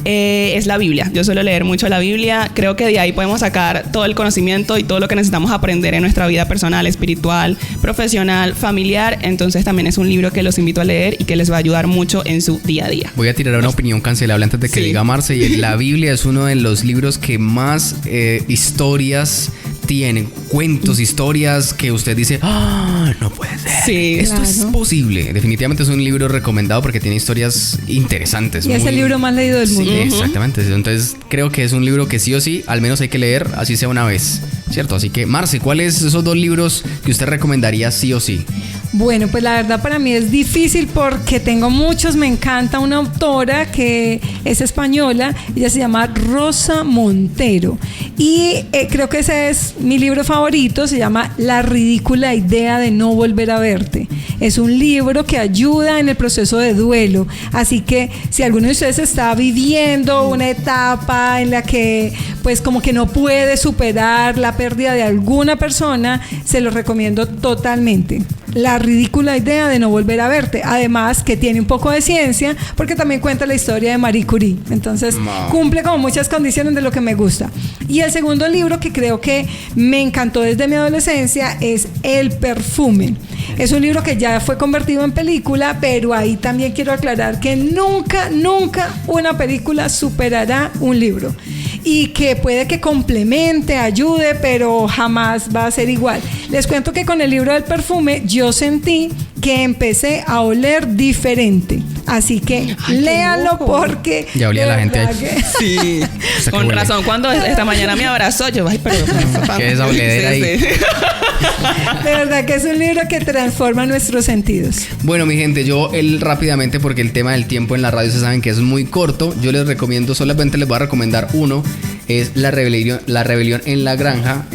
es la Biblia. Yo suelo leer mucho la Biblia. Creo que de ahí podemos sacar todo el conocimiento y todo lo que necesitamos aprender en nuestra vida personal, espiritual, profesional, familiar. Entonces también es un libro que los invito a leer y que les va a ayudar mucho en su día a día. Voy a tirar una opinión cancelable antes de que diga Marce. Y la Biblia es uno de los libros que más historias tienen, cuentos, historias que usted dice, no puede ser. Sí, esto es posible. Definitivamente es un libro recomendado porque tiene historias interesantes. Y es el libro más leído del mundo. Sí, exactamente. Entonces creo que es un libro que sí o sí, al menos hay que leer, así sea una vez, ¿cierto? Así que, Marce, ¿cuáles esos 2 libros que usted recomendaría sí o sí? Bueno, pues la verdad para mí es difícil porque tengo muchos. Me encanta una autora que es española, ella se llama Rosa Montero y creo que ese es mi libro favorito, se llama La ridícula idea de no volver a verte. Es un libro que ayuda en el proceso de duelo, así que si alguno de ustedes está viviendo una etapa en la que pues como que no puede superar la pérdida de alguna persona, se lo recomiendo totalmente. La ridícula idea de no volver a verte. Además que tiene un poco de ciencia porque también cuenta la historia de Marie Curie. Entonces cumple como muchas condiciones de lo que me gusta. Y el segundo libro que creo que me encantó desde mi adolescencia es El perfume. Es un libro que ya fue convertido en película, pero ahí también quiero aclarar que nunca una película superará un libro. Y que puede que complemente, ayude, pero jamás va a ser igual. Les cuento que con el libro del perfume yo sentí que empecé a oler diferente. Así que léanlo porque... Ya olía la gente ahí. Sí, con razón. Cuando esta mañana me abrazó, yo, ay, perdón. ¿Qué es esa oledera ahí? Sí. De verdad que es un libro que transforma nuestros sentidos. Bueno, mi gente, yo rápidamente, porque el tema del tiempo en la radio se saben que es muy corto, yo les recomiendo, solamente les voy a recomendar uno. Es La rebelión en la granja,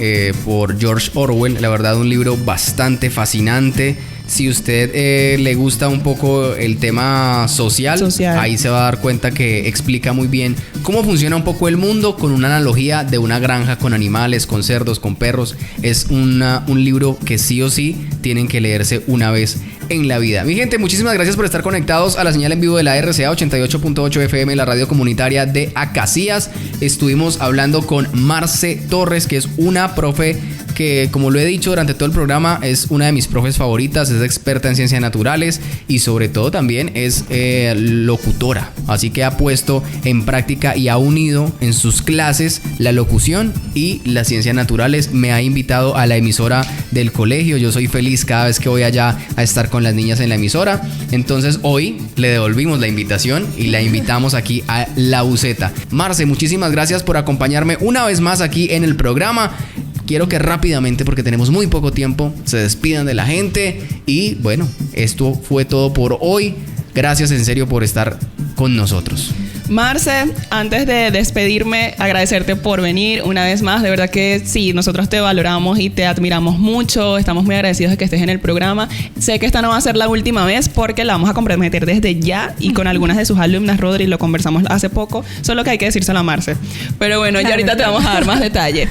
por George Orwell. La verdad, un libro bastante fascinante. Si usted le gusta un poco el tema social, ahí se va a dar cuenta que explica muy bien cómo funciona un poco el mundo con una analogía de una granja con animales, con cerdos, con perros. Es un libro que sí o sí tienen que leerse una vez en la vida. Mi gente, muchísimas gracias por estar conectados a la señal en vivo de la RCA 88.8 FM, la radio comunitaria de Acacias. Estuvimos hablando con Marce Torres, que es una profe que, como lo he dicho durante todo el programa, es una de mis profes favoritas, es experta en ciencias naturales y sobre todo también es locutora. Así que ha puesto en práctica y ha unido en sus clases la locución y las ciencias naturales. Me ha invitado a la emisora del colegio. Yo soy feliz cada vez que voy allá a estar con las niñas en la emisora. Entonces hoy le devolvimos la invitación y la invitamos aquí a La Buceta. Marce, muchísimas gracias por acompañarme una vez más aquí en el programa. Quiero que rápidamente, porque tenemos muy poco tiempo, se despidan de la gente. Y bueno, esto fue todo por hoy. Gracias en serio por estar con nosotros. Marce, antes de despedirme, agradecerte por venir una vez más. De verdad que sí, nosotros te valoramos y te admiramos mucho. Estamos muy agradecidos de que estés en el programa. Sé que esta no va a ser la última vez porque la vamos a comprometer desde ya y con algunas de sus alumnas, Rodri, lo conversamos hace poco. Solo que hay que decírselo a Marce. Pero bueno, ya ahorita te vamos a dar más detalle.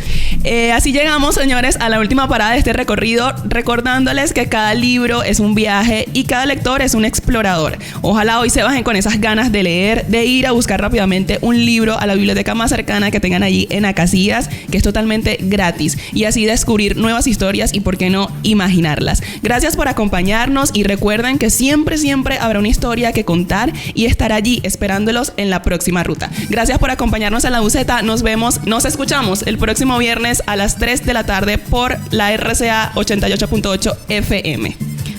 Así llegamos, señores, a la última parada de este recorrido, recordándoles que cada libro es un viaje y cada lector es un explorador. Ojalá hoy se bajen con esas ganas de leer, de ir a buscar rápidamente un libro a la biblioteca más cercana que tengan allí en Acacias, que es totalmente gratis, y así descubrir nuevas historias y por qué no imaginarlas. Gracias por acompañarnos y recuerden que siempre habrá una historia que contar y estar allí esperándolos en la próxima ruta. Gracias por acompañarnos en La Buceta. Nos escuchamos el próximo viernes a las 3 de la tarde por la RCA 88.8 FM.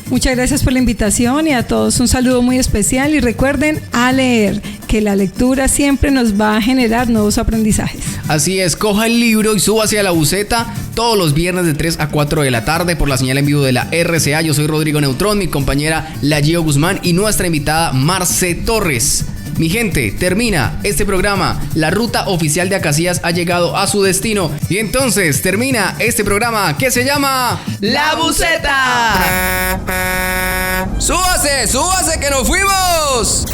Muchas gracias por la invitación y a todos un saludo muy especial y recuerden a leer, que la lectura siempre nos va a generar nuevos aprendizajes. Así es, coja el libro y súbase a La Buceta todos los viernes de 3 a 4 de la tarde por la señal en vivo de la RCA. Yo soy Rodrigo Neutrón, mi compañera La Gio Guzmán y nuestra invitada Marce Torres. Mi gente, termina este programa. La ruta oficial de Acacias ha llegado a su destino. Y entonces termina este programa que se llama La Buceta. ¡Súbase que nos fuimos!